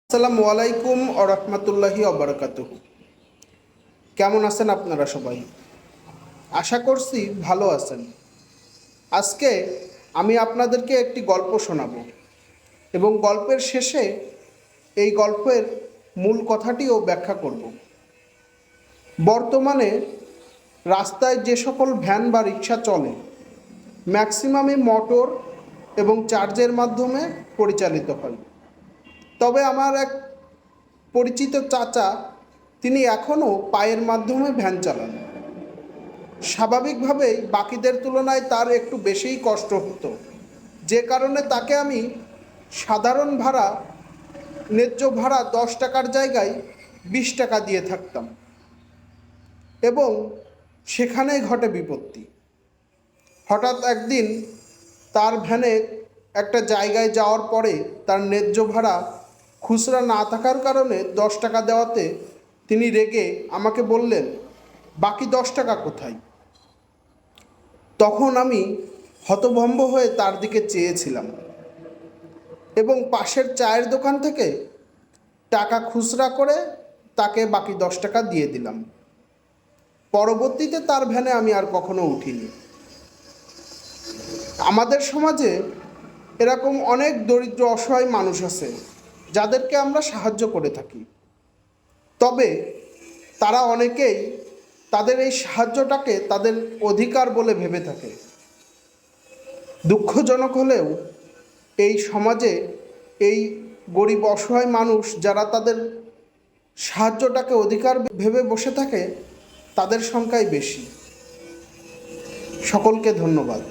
আসসালামু আলাইকুম ও রহমতুল্লাহি ওবারাকাতুহু। কেমন আছেন আপনারা সবাই? আশা করছি ভালো আছেন। আজকে আমি আপনাদেরকে একটি গল্প শোনাবো এবং গল্পের শেষে এই গল্পের মূল কথাটিও ব্যাখ্যা করব। বর্তমানে রাস্তায় যে সকল ভ্যান বা রিক্সা চলে ম্যাক্সিমামই মোটর এবং চার্জের মাধ্যমে পরিচালিত হয়। তবে আমার এক পরিচিত চাচা তিনি এখনও পায়ের মাধ্যমে ভ্যান চালান। স্বাভাবিকভাবেই বাকিদের তুলনায় তার একটু বেশিই কষ্ট হতো, যে কারণে তাকে আমি সাধারণ ভাড়া, ন্যায্য ভাড়া 10 টাকার জায়গায় 20 টাকা দিয়ে থাকতাম এবং সেখানেই ঘটে বিপত্তি। হঠাৎ একদিন তার ভ্যানে একটা জায়গায় যাওয়ার পরে তার ন্যায্য ভাড়া খুচরা না থাকার কারণে 10 টাকা দেওয়াতে তিনি রেগে আমাকে বললেন, বাকি 10 টাকা কোথায়? তখন আমি হতভম্ব হয়ে তার দিকে চেয়েছিলাম এবং পাশের চায়ের দোকান থেকে টাকা খুচরা করে তাকে বাকি 10 টাকা দিয়ে দিলাম। পরবর্তীতে তার ভ্যানে আমি আর কখনো উঠিনি। আমাদের সমাজে এরকম অনেক দরিদ্র অসহায় মানুষ আছে যাদেরকে আমরা সাহায্য করে থাকি, তবে তারা অনেকেই তাদের এই সাহায্যটাকে তাদের অধিকার বলে ভেবে থাকে। দুঃখজনক হলেও এই সমাজে এই গরিব অসহায় মানুষ যারা তাদের সাহায্যটাকে অধিকার ভেবে বসে থাকে তাদের সংখ্যাই বেশি। সকলকে ধন্যবাদ।